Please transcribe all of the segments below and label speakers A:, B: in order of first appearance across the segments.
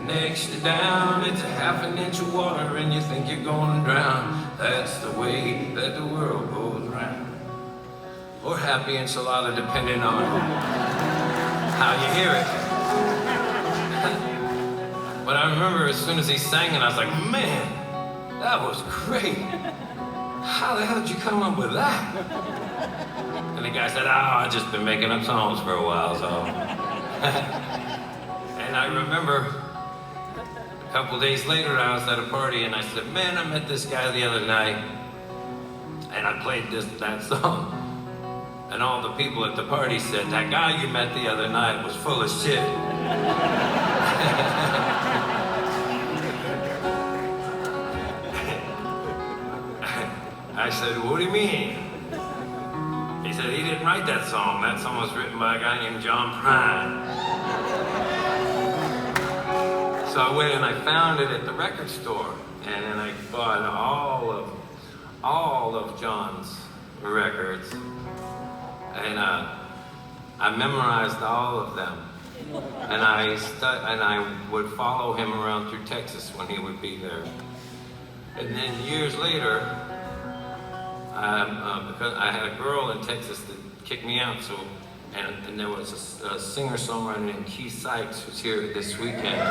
A: next to down. It's a half an inch of water and you think you're gonna drown. That's the way that the world goes round. Or happy enchilada, depending on how you hear it. But I remember as soon as he sang it, I was like, man, that was great. How the hell did you come up with that? And the guy said, oh, I've just been making up songs for a while, so. And I remember a couple days later, I was at a party and I said, man, I met this guy the other night and I played that song. And all the people at the party said, that guy you met the other night was full of shit. I said, what do you mean? He said, he didn't write that song. That song was written by a guy named John Prine. So I went and I found it at the record store. And then I bought all of John's records. And I memorized all of them. And I would follow him around through Texas when he would be there. And then years later, because I had a girl in Texas that kicked me out, and there was a singer-songwriter named Keith Sykes who's here this weekend.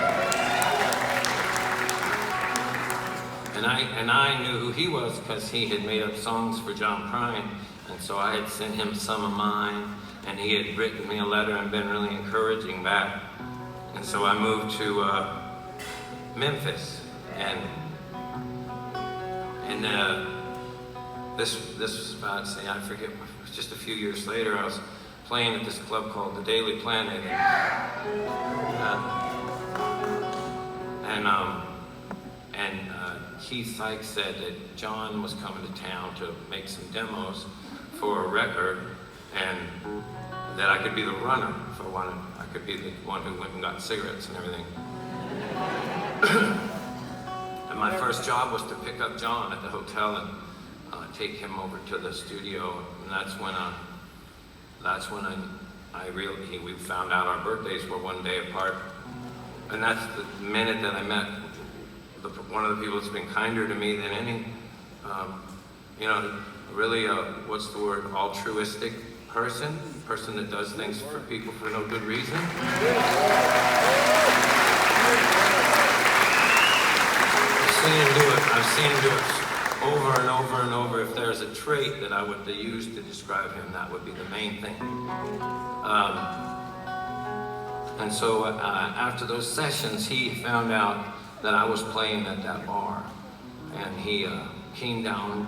A: And I knew who he was because he had made up songs for John Prine, and so I had sent him some of mine, and he had written me a letter and been really encouraging back. And so I moved to Memphis, and this was about, say, I forget, just a few years later, I was playing at this club called the Daily Planet, and Keith Sykes said that John was coming to town to make some demos for a record, and that I could be the runner for one. I could be the one who went and got cigarettes and everything. And my first job was to pick up John at the hotel and take him over to the studio, and that's when we found out our birthdays were one day apart. And that's the minute that I met one of the people that's been kinder to me than any, really, what's the word, altruistic person that does things for people for no good reason. I've seen him do it over and over and over. If there's a trait that I would use to describe him, that would be the main thing. And so after those sessions, he found out that I was playing at that bar. And he came down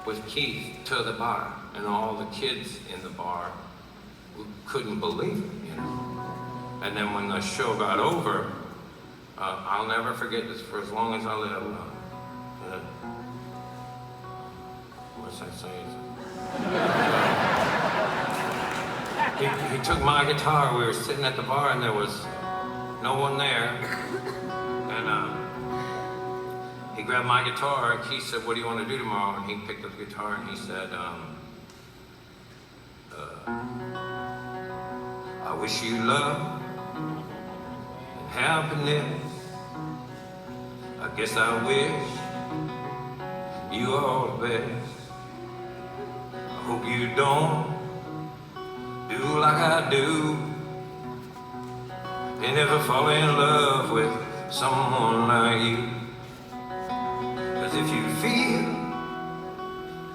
A: with Keith to the bar. And all the kids in the bar couldn't believe it, you know. And then when the show got over, I'll never forget this for as long as I live. What's I saying? He took my guitar. We were sitting at the bar and there was no one there. And he grabbed my guitar and he said, what do you want to do tomorrow? And he picked up the guitar and he said, I wish you love and happiness. I guess I wish you all the best. I hope you don't do like I do and never fall in love with someone like you. Cause if you feel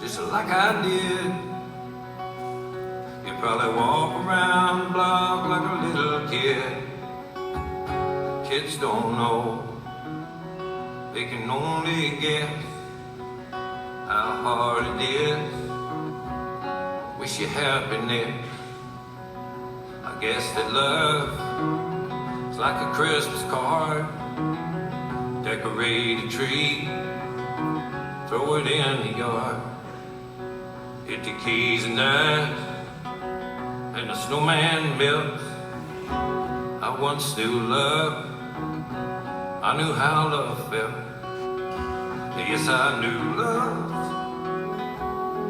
A: just like I did, you probably walk around the block like a little kid. Kids don't know, they can only guess how hard it is. Wish you happiness. I guess that love is like a Christmas card. Decorate a tree, throw it in the yard. Hit the keys and dance, and the snowman melts. I once knew love, I knew how love felt. Yes, I knew love,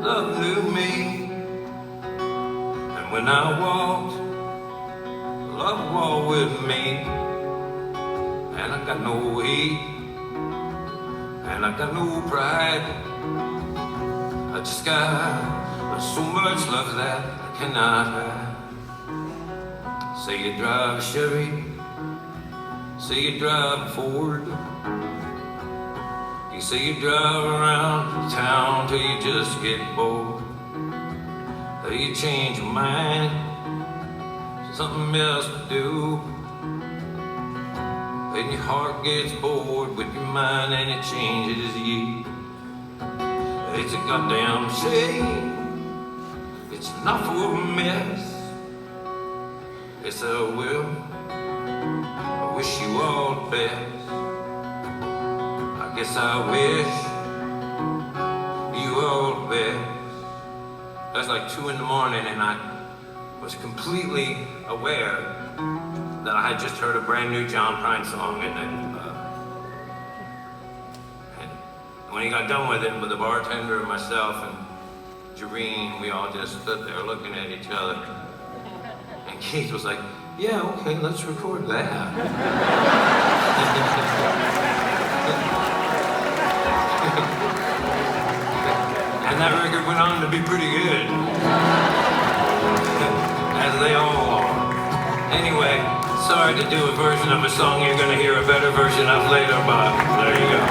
A: love knew me. And when I walked, love walked with me. and I got no hate, and I got no pride. I just got so much love that I cannot hide. Say you drive a Chevy, say you drive a Ford. You say you drive around town till you just get bored. Till you change your mind, something else to do. And your heart gets bored with your mind and it changes you. It's a goddamn shame, it's an awful mess. Yes, I will, I wish you all the best. I guess I wish you all the best. It was like 2 in the morning and I was completely aware that I had just heard a brand new John Prine song, and when he got done with it, with the bartender and myself and Jareen, we all just stood there looking at each other. And Keith was like, yeah, okay, let's record that. And that record went on to be pretty good. As they all are. Anyway, sorry to do a version of a song you're gonna hear a better version of later, but there you go.